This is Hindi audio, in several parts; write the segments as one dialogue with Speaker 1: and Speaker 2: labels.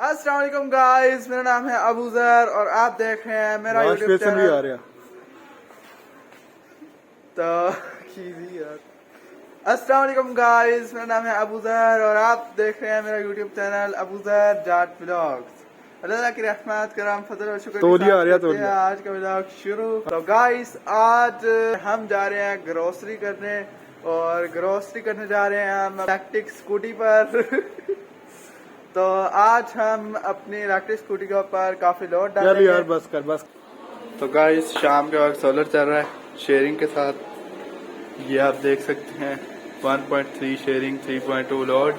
Speaker 1: अस्सलाम वालेकुम गाइस, मेरा नाम है अबूजर और आप देख रहे हैं मेरा यूट्यूब चैनल।
Speaker 2: आ रहा
Speaker 1: तो अस्सलाम वालेकुम गाइस, मेरा नाम है अबूजर और आप देख रहे हैं मेरा YouTube channel Abuzar Jat vlogs. Allah की रहमत करम फजल और शुक्र के साथ करते हैं आज का व्लॉग शुरू। तो गाइस आज हम जा रहे हैं ग्रोसरी करने और ग्रोसरी करने जा रहे हैं हम इलेक्ट्रिक स्कूटी पर। तो आज हम अपनी इलेक्ट्रिक स्कूटी के ऊपर काफी लोड डालेंगे।
Speaker 2: यार बस।
Speaker 1: तो गाइस शाम के वक्त सोलर चल रहा है शेयरिंग के साथ, ये आप देख सकते हैं 1.3 शेयरिंग 3.2 लोड।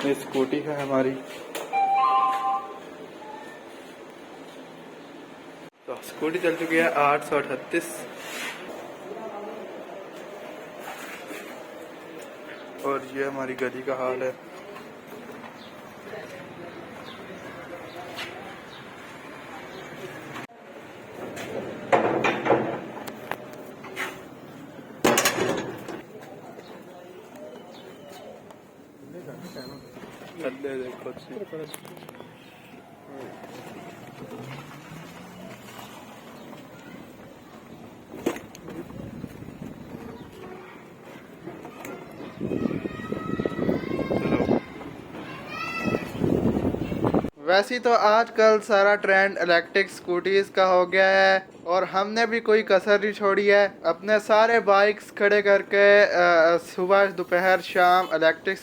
Speaker 1: ये स्कूटी है हमारी। तो स्कूटी चल चुकी है 838 और ये हमारी गली का हाल है। देखो वैसे तो आजकल सारा ट्रेंड इलेक्ट्रिक स्कूटीज का हो गया है और हमने भी कोई कसर नहीं छोड़ी है। अपने सारे बाइक्स खड़े करके सुबह दोपहर शाम इलेक्ट्रिक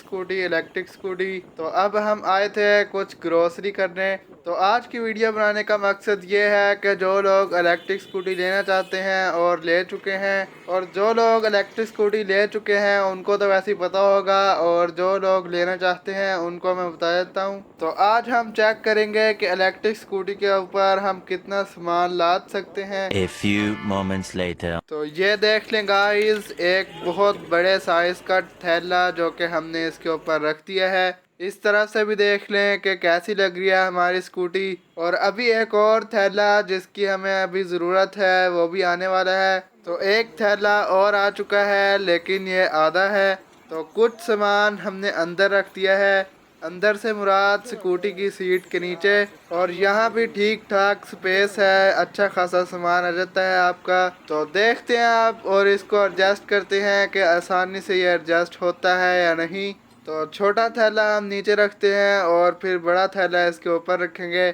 Speaker 1: स्कूटी। तो अब हम आए थे कुछ ग्रोसरी करने। तो आज की वीडियो बनाने का मकसद ये है कि जो लोग इलेक्ट्रिक स्कूटी लेना चाहते हैं और ले चुके हैं, और जो लोग इलेक्ट्रिक स्कूटी ले चुके हैं उनको तो वैसे ही पता होगा, और जो लोग लेना चाहते हैं उनको मैं बता देता हूँ। तो आज हम चेक करेंगे कि इलेक्ट्रिक स्कूटी के ऊपर हम कितना सामान लाद सकते हैं।
Speaker 3: A few moments later.
Speaker 1: तो ये देख लें गाइस, एक बहुत बड़े साइज का थैला जो कि हमने इसके ऊपर रख दिया है। इस तरह से भी देख लें कि कैसी लग रही है हमारी स्कूटी। और अभी एक और थैला जिसकी हमें अभी ज़रूरत है वो भी आने वाला है। तो एक थैला और आ चुका है लेकिन ये आधा है। तो कुछ सामान हमने अंदर रख दिया है, अंदर से मुराद स्कूटी की सीट के नीचे। और यहाँ भी ठीक ठाक स्पेस है, अच्छा खासा सामान आ जाता है आपका। तो देखते हैं आप और इसको एडजस्ट करते हैं कि आसानी से ये एडजस्ट होता है या नहीं। तो छोटा थैला हम नीचे रखते हैं और फिर बड़ा थैला इसके ऊपर रखेंगे।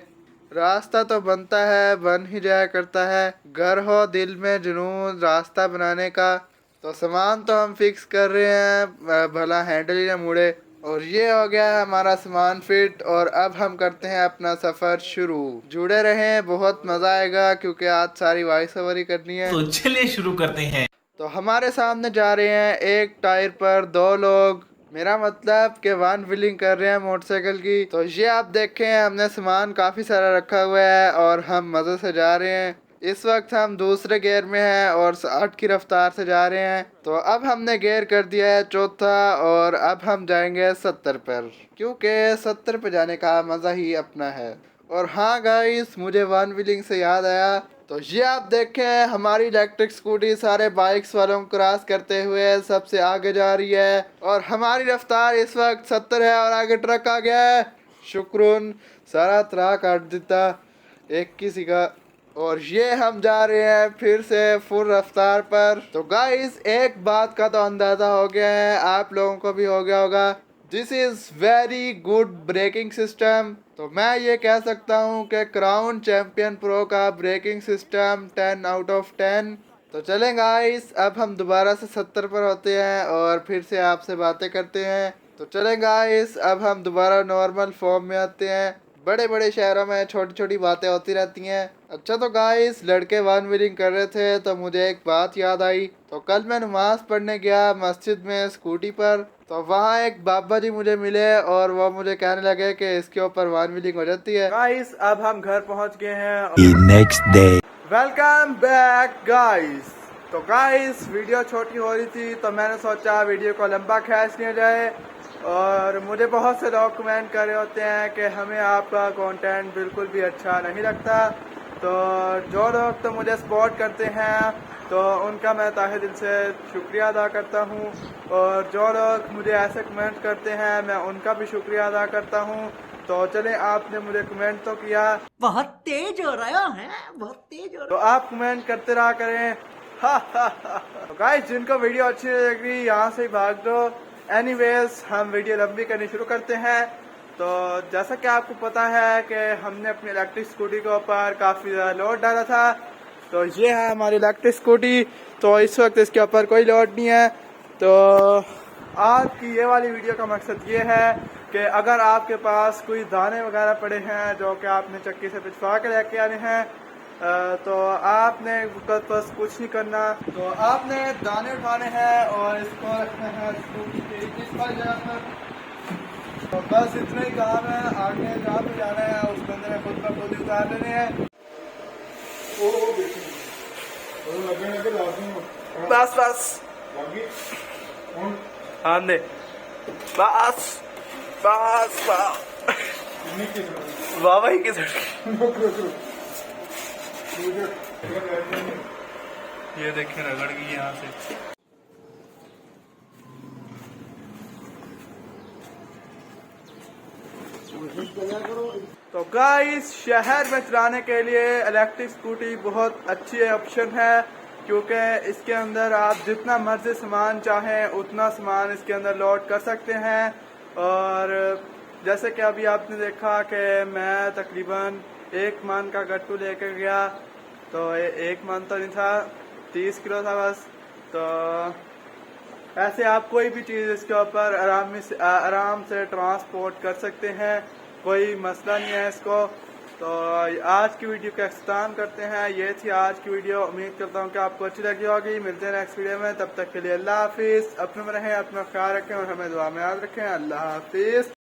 Speaker 1: रास्ता तो बनता है, बन ही जाया करता है। घर हो दिल में जुनून रास्ता बनाने का। तो सामान तो हम फिक्स कर रहे हैं, भला हैंडल ही ना मुड़े। और ये हो गया है हमारा सामान फिट। और अब हम करते हैं अपना सफर शुरू। जुड़े रहें, बहुत मजा आएगा क्योंकि आज सारी वॉइस ओवर ही करनी है।
Speaker 4: तो चलिए शुरू करते हैं।
Speaker 1: तो हमारे सामने जा रहे हैं एक टायर पर 2 लोग, मेरा मतलब कि 1 व्हीलिंग कर रहे हैं मोटरसाइकिल की। तो ये आप देखें हमने सामान काफी सारा रखा हुआ है और हम मजे से जा रहे हैं। इस वक्त हम दूसरे गियर में हैं और 60 की रफ्तार से जा रहे हैं। तो अब हमने गियर कर दिया है चौथा और अब हम जाएंगे 70 पर, क्योंकि 70 पे जाने का मज़ा ही अपना है। और हाँ गाइस, मुझे 1 व्हीलिंग से याद आया, तो ये आप देखें हमारी इलेक्ट्रिक स्कूटी सारे बाइक्स वालों को क्रॉस करते हुए सबसे आगे जा रही है। और हमारी रफ्तार इस वक्त 70 है और आगे ट्रक आ गया है। शुक्रुन, सारा ट्रक काट देता एक किसी का। और ये हम जा रहे हैं फिर से फुल रफ्तार पर। तो गाइस एक बात का तो अंदाजा हो गया है, आप लोगों को भी हो गया होगा, this is very good braking system. तो मैं ये कह सकता हूँ कि क्राउन चैंपियन प्रो का ब्रेकिंग सिस्टम 10 आउट ऑफ 10। तो चलें गाइस, अब हम दोबारा से 70 पर होते हैं और फिर से आपसे बातें करते हैं। तो चलें गाइस, अब हम दोबारा नॉर्मल फॉर्म में आते हैं। बड़े बड़े शहरों में छोटी छोटी बातें होती रहती हैं। अच्छा तो गाइस, लड़के 1 व्हीलिंग कर रहे थे तो मुझे एक बात याद आई। तो कल मैं नमाज पढ़ने गया मस्जिद में स्कूटी पर। तो वहाँ एक बाबा जी मुझे मिले और वो मुझे कहने लगे कि इसके ऊपर 1 व्हीलिंग हो जाती है। गाइस अब हम घर पहुँच गए हैं।
Speaker 3: Next day.
Speaker 1: Welcome back guys. तो गाइस वीडियो छोटी हो रही थी तो मैंने सोचा वीडियो को लंबा खींच लिया जाए। और मुझे बहुत से लोग कमेंट कर रहे होते हैं कि हमें आपका कंटेंट बिल्कुल भी अच्छा नहीं लगता। तो जो लोग तो मुझे सपोर्ट करते हैं तो उनका मैं ताहे दिल से शुक्रिया अदा करता हूँ। और जो लोग मुझे ऐसे कमेंट करते हैं मैं उनका भी शुक्रिया अदा करता हूँ। तो चलें, आपने मुझे कमेंट तो किया,
Speaker 2: बहुत तेज हो रहा है, बहुत तेज हो
Speaker 1: तो आप कमेंट करते रहा करें। तो गाइस, जिनको वीडियो अच्छी लग रही यहाँ से ही भाग दो। एनीवेज, हम वीडियो लंबी करनी शुरू करते हैं। तो जैसा कि आपको पता है कि हमने अपनी इलेक्ट्रिक स्कूटी के ऊपर काफ़ी ज़्यादा लोड डाला था। तो ये है हमारी इलेक्ट्रिक स्कूटी। तो इस वक्त इसके ऊपर कोई लोड नहीं है। तो आज की ये वाली वीडियो का मकसद ये है कि अगर आपके पास कोई दाने वगैरह पड़े हैं जो कि आपने चक्की से पिछवा के लेके आने हैं, तो आपने बस कुछ नहीं करना। तो आपने दाने उठाने हैं और इसको रखना है स्कूटी के इस वाली जगह पर। तो बस इतना ही काम है। आगे जहाँ पे जाना है उस बंदे ने खुद ब खुद उतार लेने हैं। बस बस आंदे बस बस बाबा ही किस ये देखें रगड़ गई यहाँ से। तो गाइस, शहर में चलाने के लिए इलेक्ट्रिक स्कूटी बहुत अच्छी ऑप्शन है, क्योंकि इसके अंदर आप जितना मर्जी सामान चाहें उतना सामान इसके अंदर लोड कर सकते हैं। और जैसे कि अभी आपने देखा कि मैं तकरीबन 1 मन का गट्टू लेकर गया। तो 1 मन तो नहीं था, 30 किलो था बस। तो ऐसे आप कोई भी चीज़ इसके ऊपर आराम से ट्रांसपोर्ट कर सकते हैं, कोई मसला नहीं है इसको। तो आज की वीडियो का अख्ताम करते हैं। ये थी आज की वीडियो। उम्मीद करता हूँ कि आपको अच्छी लगी होगी। मिलते हैं नेक्स्ट वीडियो में, तब तक के लिए अल्लाह हाफिज़। अपने में रहें, अपना ख्याल रखें और हमें दुआ में याद रखें। अल्लाह हाफिज़।